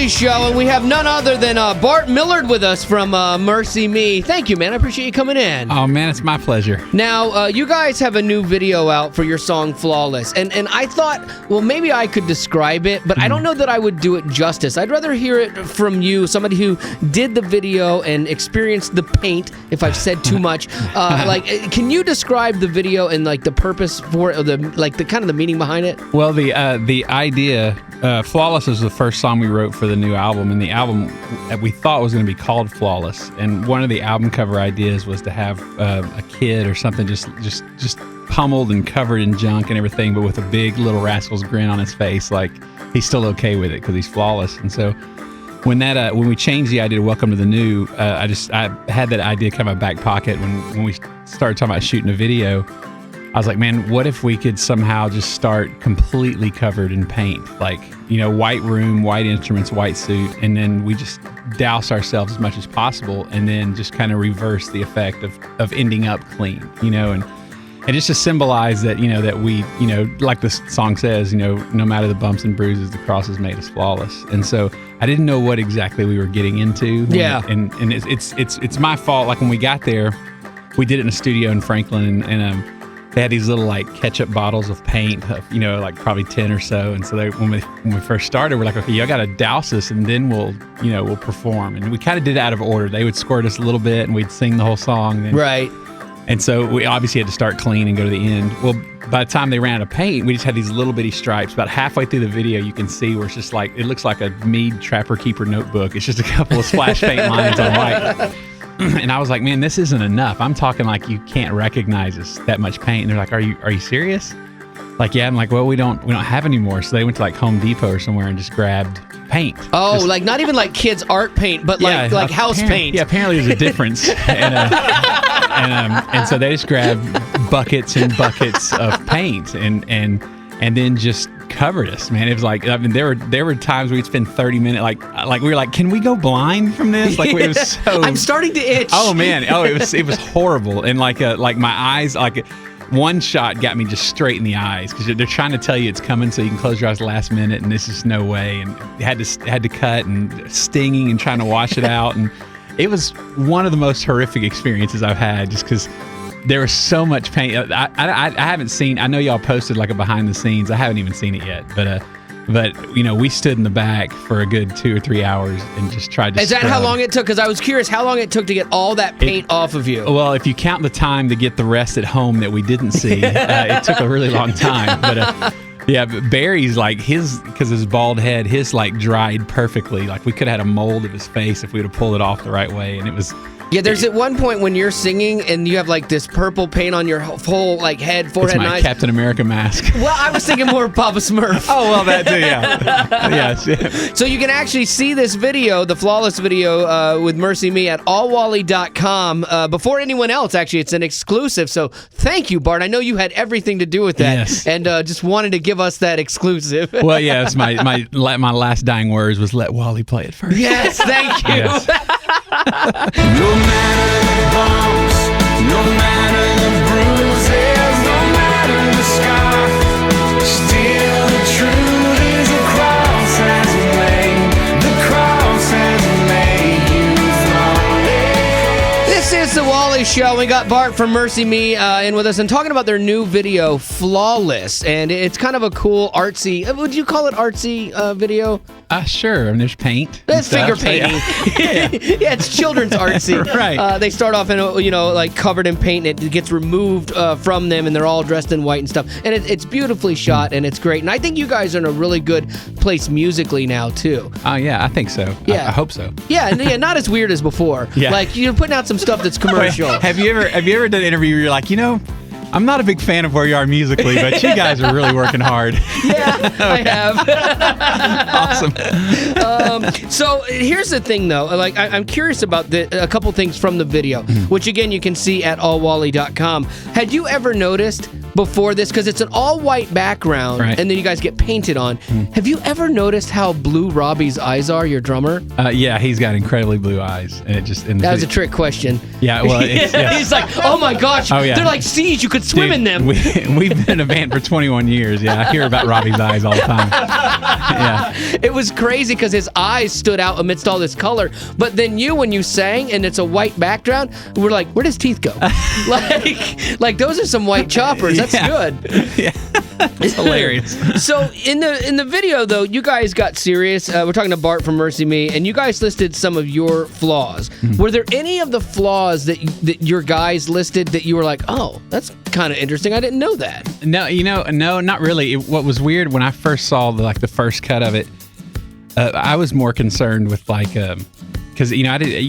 Wally Show, and we have none other than Bart Millard with us from MercyMe. Thank you, man. I appreciate you coming in. Oh, man, it's my pleasure. Now, you guys have a new video out for your song Flawless, and I thought, well, maybe I could describe it, but I don't know that I would do it justice. I'd rather hear it from you, somebody who did the video and experienced the paint, if I've said too much. Can you describe the video and, like, the purpose for it, or the kind of the meaning behind it? Well, the idea, Flawless is the first song we wrote for the new album, and the album that we thought was going to be called Flawless. And one of the album cover ideas was to have a kid or something just pummeled and covered in junk and everything, but with a big little rascal's grin on his face, like he's still okay with it because he's flawless. And so when we changed the idea to Welcome to the New, I had that idea kind of in my back pocket when we started talking about shooting a video. I was like, man, what if we could somehow just start completely covered in paint? Like, white room, white instruments, white suit, and then we just douse ourselves as much as possible, and then just kind of reverse the effect of ending up clean, and just to symbolize that, that we, like the song says, no matter the bumps and bruises, the cross has made us flawless. And so I didn't know what exactly we were getting into. Yeah. And it's my fault. Like when we got there, we did it in a studio in Franklin, and they had these little like ketchup bottles of paint, like probably 10 or so. And so when we first started, we're like, okay, y'all got to douse this, and then we'll perform. And we kind of did it out of order. They would squirt us a little bit, and we'd sing the whole song. Right. And so we obviously had to start clean and go to the end. Well, by the time they ran out of paint, we just had these little bitty stripes. About halfway through the video, you can see where it's just like, it looks like a Mead Trapper Keeper notebook. It's just a couple of splash paint lines on white. And I was like, man, this isn't enough. I'm talking like you can't recognize this, that much paint. And they're like, are you serious? Like, yeah. I'm like, well, we don't have any more. So they went to like Home Depot or somewhere and just grabbed paint. Oh, like not even like kids art paint, but like house paint. Yeah, apparently there's a difference. And so they just grabbed buckets and buckets of paint and then just covered us, man. It was like, I mean, there were times we'd spend 30 minutes, like we were like, can we go blind from this? Like it was so. I'm starting to itch. Oh man, it was horrible, and like my eyes, like one shot got me just straight in the eyes because they're trying to tell you it's coming, so you can close your eyes last minute, and this is no way, and had to cut and stinging and trying to wash it out, and it was one of the most horrific experiences I've had, just because there was so much paint. I haven't seen. I know y'all posted like a behind the scenes. I haven't even seen it yet, but we stood in the back for a good 2 or 3 hours and just tried to. Is that how long it took? Because I was curious how long it took to get all that paint off of you. Well, if you count the time to get the rest at home that we didn't see, it took a really long time. But yeah, but Barry's like because his bald head, his like dried perfectly. Like we could have had a mold of his face if we would have pulled it off the right way, and it was. Yeah, there's at one point when you're singing and you have like this purple paint on your whole like head, forehead, it's my and eyes. Captain America mask. Well, I was thinking more Papa Smurf. Oh, well, that too, yeah. Yes. So you can actually see this video, the Flawless video with MercyMe at allwally.com before anyone else. Actually, it's an exclusive. So thank you, Bart. I know you had everything to do with that, yes. And just wanted to give us that exclusive. Well, yeah, it's my last dying words was let Wally play it first. Yes, thank you. Yes. No matter the bumps, no matter the bruises, no matter the scar, still the truth is the cross has made you flawless. This is the Wally Show. We got Bart from MercyMe in with us and talking about their new video, Flawless. And it's kind of a cool, artsy, would you call it artsy video? Sure. And there's paint. That's figure painting. Yeah, it's children's artsy. Right. They start off in, like covered in paint, and it gets removed from them, and they're all dressed in white and stuff. And it's beautifully shot, and it's great. And I think you guys are in a really good place musically now, too. Oh, yeah, I think so. Yeah. I hope so. Yeah, and yeah, not as weird as before. Yeah. Like, you're putting out some stuff that's commercial. Wait, have you ever done an interview where you're like, I'm not a big fan of where you are musically, but you guys are really working hard. Yeah, I have. Awesome. So here's the thing, though. Like, I'm curious about a couple things from the video, which again you can see at allwally.com. Had you ever noticed before this, because it's an all-white background, Right. and then you guys get painted on. Have you ever noticed how blue Robbie's eyes are, your drummer? Yeah, he's got incredibly blue eyes, and it just That was a trick question. Yeah, well, it's, yes. He's like, oh my gosh, Oh, yeah. they're like seas, you could swim in them. We've been in a band for 21 years. Yeah, I hear about Robbie's eyes all the time. Yeah. It was crazy because his eyes stood out amidst all this color. But then when you sang and it's a white background, we're like, where'd his teeth go? like those are some white choppers. That's Yeah. good. Yeah. It's hilarious. So in the video though, you guys got serious. We're talking to Bart from MercyMe, and you guys listed some of your flaws. Were there any of the flaws that your guys listed that you were like, oh, that's kind of interesting? I didn't know that. No, no, not really. What was weird when I first saw the first cut of it, I was more concerned with because you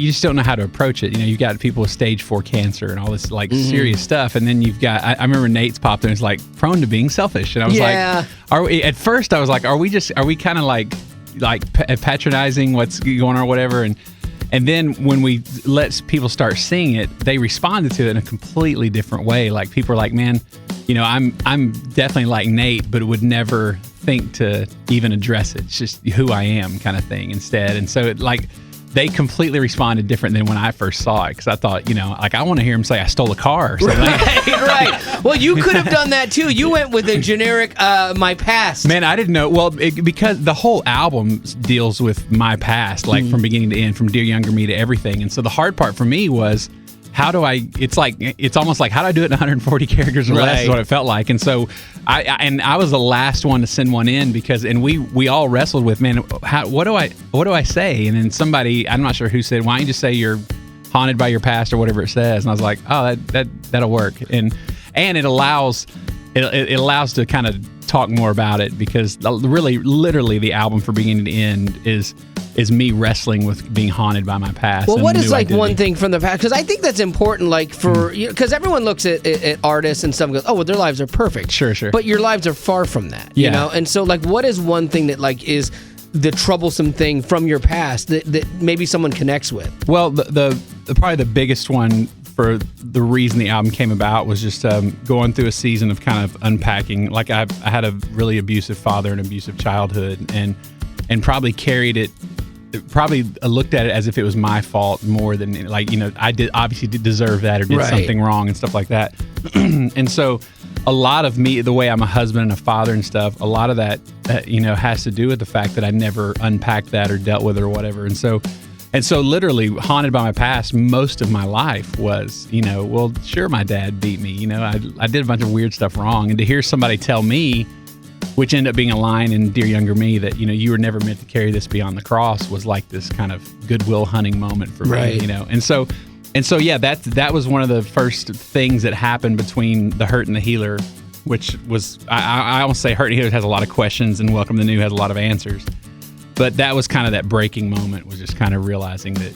just don't know how to approach it. You've got people with stage 4 cancer and all this serious stuff, and then you've got. I remember Nate's popped in. It's like prone to being selfish, and I was like, "Are we?" At first, I was like, "Are we kind of like patronizing what's going on or whatever?" And then when we let people start seeing it, they responded to it in a completely different way. Like people are like, "Man, I'm definitely like Nate, but would never think to even address it. It's just who I am, kind of thing instead." And so they completely responded different than when I first saw it, because I thought, I want to hear him say I stole a car or something. Right. Well, you could have done that too. You went with a generic my past. Man, I didn't know. Well, because the whole album deals with my past, from beginning to end, from Dear Younger Me to everything. And so the hard part for me was, it's almost like, how do I do it in 140 characters or less is what it felt like. And so I was the last one to send one in and we all wrestled with, man, what do I say? And then somebody, I'm not sure who said, why don't you just say you're haunted by your past or whatever it says? And I was like, oh, that'll work. And it allows to kind of talk more about it, because really, literally the album from beginning to end is me wrestling with being haunted by my past. Well, what is identity. one thing from the past? Because I think that's important, because everyone looks at artists and stuff and goes, oh, well, their lives are perfect. Sure. But your lives are far from that, you know? And so, what is one thing that, is the troublesome thing from your past that maybe someone connects with? Well, the probably the biggest one for the reason the album came about was just going through a season of kind of unpacking. Like I had a really abusive father and abusive childhood, and probably carried it. Probably looked at it as if it was my fault more than I obviously did deserve that or did something wrong and stuff like that. And so a lot of me, the way I'm a husband and a father and stuff, a lot of that has to do with the fact that I never unpacked that or dealt with it or whatever. And so literally haunted by my past most of my life was, well, sure, my dad beat me. I did a bunch of weird stuff wrong. And to hear somebody tell me, which ended up being a line in Dear Younger Me, that, you were never meant to carry this beyond the cross, was like this kind of goodwill hunting moment for me, And so yeah, that was one of the first things that happened between The Hurt and the Healer, which was, I almost say Hurt and Healer has a lot of questions and Welcome to the New has a lot of answers. But that was kind of that breaking moment, was just kind of realizing that,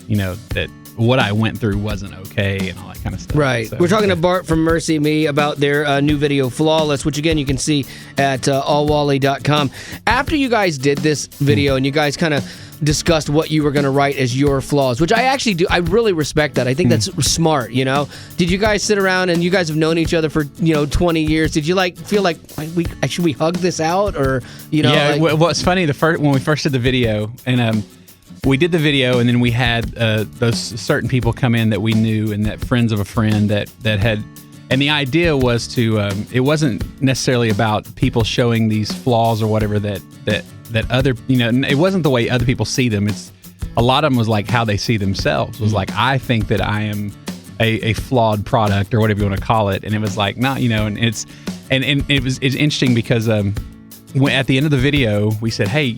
that what I went through wasn't okay and all that kind of stuff. Right. So, we're talking to Bart from MercyMe about their new video, Flawless, which again you can see at allwally.com. After you guys did this video and you guys kind of discussed what you were going to write as your flaws, which I actually do. I really respect that. I think that's smart, Did you guys sit around, and you guys have known each other for, 20 years. Did you feel like should we hug this out, or, Yeah, well, it's funny, when we first did the video, and we did the video, and then we had those certain people come in that we knew, and that friends of a friend that had, and the idea was to, it wasn't necessarily about people showing these flaws or whatever that other, it wasn't the way other people see them. It's a lot of them was like how they see themselves. It was like, I think that I am a flawed product or whatever you want to call it, and it was like, no, and it's interesting because at the end of the video we said, hey,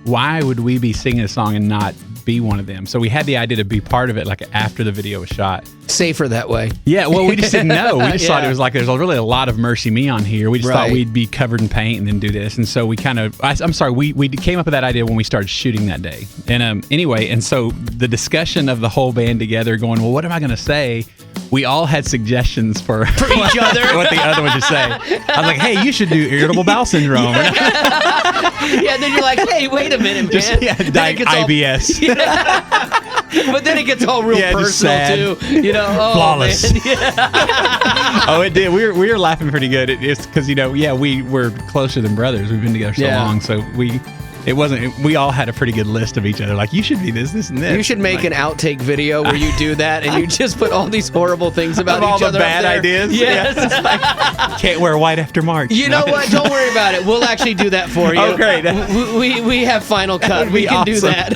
why would we be singing a song and not be one of them? So we had the idea to be part of it after the video was shot. Safer that way. Yeah, well, we just didn't know. We just thought it was there's really a lot of MercyMe on here. We just thought we'd be covered in paint and then do this. And so we kind of, we came up with that idea when we started shooting that day. And anyway, and so the discussion of the whole band together going, well, what am I going to say? We all had suggestions for each other. What the other one should say. I was like, hey, you should do irritable bowel syndrome. Yeah, then you're like, hey, wait a minute, man. IBS. But then it gets all real Yeah, just personal sad. too. You know, oh, Flawless. man. Yeah. Oh, it did. We were laughing pretty good. It's because we were closer than brothers. We've been together so Yeah. long, so we all had a pretty good list of each other. Like, you should be this, and this. You should make like, an outtake video where you do that and you just put all these horrible things about all each the other. bad up there. ideas. Yes. Can't wear white after March. You know what? Don't worry about it. We'll actually do that for you. Oh, great. We have Final Cut. would We be can do awesome. that.